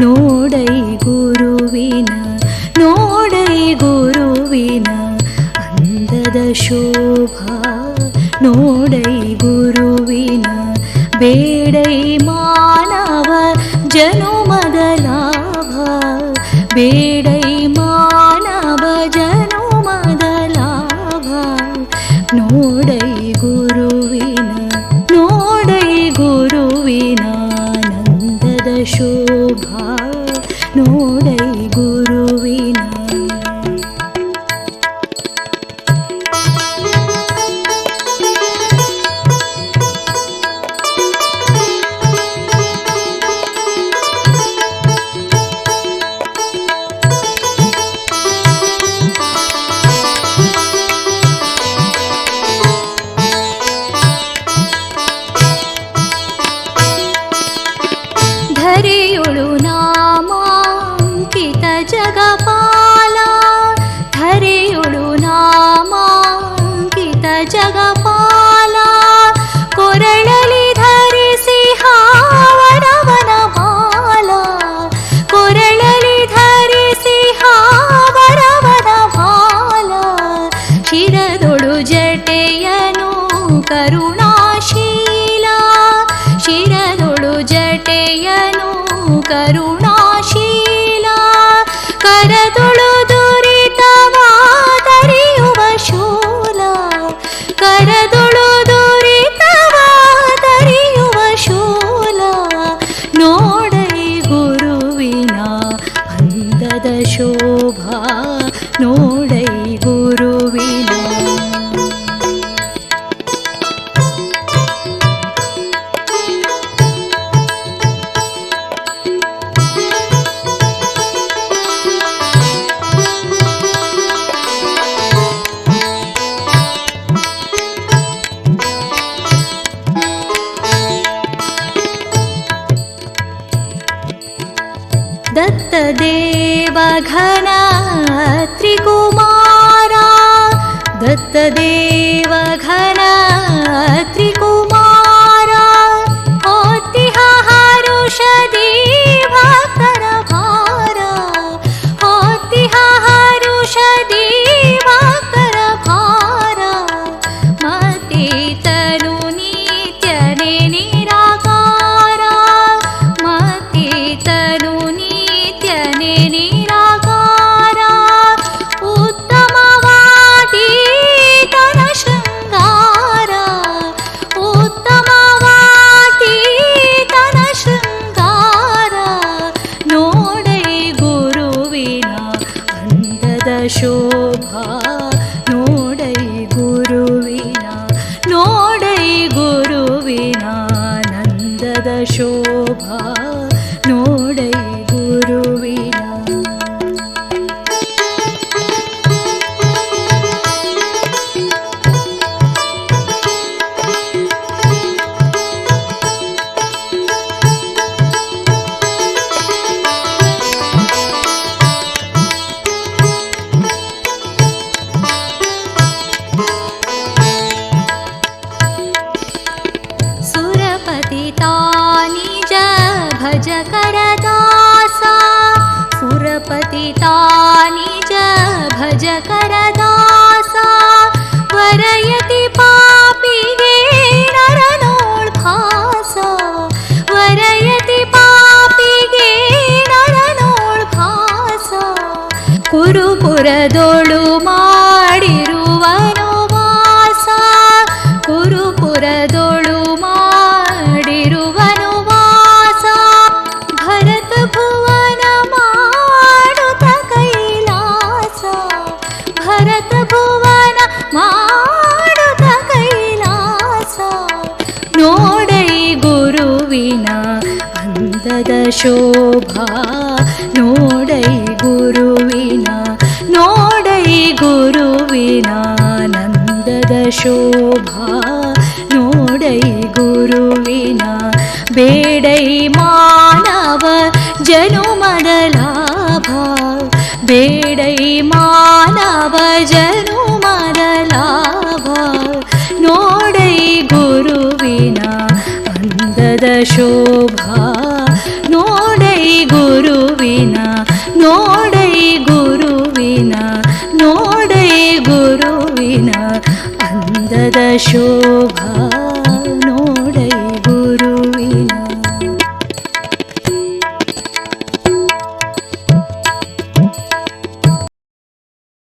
ನೋಡೈ ಗುರುವಿನ ನೋಡೈ ಗುರುವಿನ ಅಂದದ ಶೋಭಾ ನೋಡೈ ಗುರುವಿನ ಬೇಡೈ ಮಾನವ ಜನುಮದ ಲಾಭ ಬೇಡೈ ಮಾನವ ಜನುಮದ ಲಾಭ ನೋಡೈ ಗುರುವಿನ ನೋಡೈ ಗುರುವಿನ ನಂದದ ಶೋಭಾ ನೋಡೈ ಗುರುವಿನ ಧರೆಯೊಳು ನಾಮಾಂಕಿತ ಜಗಪಾಲ ಧರೆಯೊಳು ನಾಮಾಂಕಿತ ಜಗಪಾಲ ಕೊರಳಲಿ ಧರಿಸಿ ಹಾವರವನ ಮಾಲ ಕೊರಳಲಿ ಧರಿಸಿ ಹಾವರವನ ಮಾಲ ಶಿರದೊಳು ಜಟೆಯನು ಕರುಣಾಶೀಲ ಶಿರದೊಳು ಜಟೆಯನು ಕರುಣಾಶೀಲ ಕರದೊಳು ದುರಿತವಾದರಿಯುವ ಶೂಲ ಕರದೊಳು ದುರಿತವಾದರಿಯುವ ಶೂಲ ನೋಡೈ ಗುರುವಿನ ಅಂದದ ಶೋಭಾ ನೋಡೈ ಗುರುವಿನ ದತ್ತದೇವ ಘನ ತ್ರಿಕುಮಾರ ದತ್ತದೇವ ಘನ ತ್ರಿಕುಮಾರ ಹೋತಿಹ ಹರುಷದಿ ಭಕ್ತರ ಭಾರ ಹೋತಿಹ ಹರುಷದಿ ಭಕ್ತರ ಭಾರ ಮತೀತನು ನಿತ್ಯನೇ ನಿರಾಕಾರ ಮತೀತನು ನಿತ್ಯನೇ ನಿರಾಕಾರ ಉತ್ತಮವಾದಿ ತನ ಶೃಂಗಾರ ಉತ್ತಮವಾದಿ ತನ ಶೃಂಗಾರ ನೋಡೈ ಗುರುವಿನ ಅಂದದ ಶೋಭಾ ನೋಡೈ ಗುರುವಿನ ನೋಡೈ ಗುರುವಿನ ನಂದದ ಶೋಭಾ ನೋಡೈ ಗುರುವಿನ सुरपतितानिज भज करदासा सुरपतितानिज भज करदासा वरयति पापिगे नरनोळ್ भाಸ वरयति पापिगे नरनोळ್ भाಸ ಕುರುಪುರದೊಳು ಮಾಡಿರುವನು ವಾಸ ಕುರುಪುರದೊಳು ಮಾಡಿರುವನು ವಾಸ ಭರತ ಭುವನ ಮಾಡುತ್ತ ಕೈಲಾಸ ಭರತ ಭುವನ ಮಾಡುತ್ತ ಕೈಲಾಸ ನೋಡೈ ಗುರುವಿನ ಅಂದದ ಶೋಭಾ ನೋಡೈ ಗುರುವಿನ ನೋಡೈ ಗುರುವಿನ ನಂದದ ಶೋಭಾ ನೋಡೈ ಗುರುವಿನ ಬೇಡೈ ಮಾನವ ಜನುಮದ ಲಾಭ ಬೇಡೈ ಮಾನವ ಜನುಮದ ಲಾಭ ನೋಡೈ ಗುರುವಿನ ಅಂದದ ಶೋಭಾ ನೋಡೈ ಗುರುವಿನ ನೋಡೈ ಗುರುವಿನ ನೋಡೈ ಗುರುವಿನ ಅಂದದ ಶೋಭಾ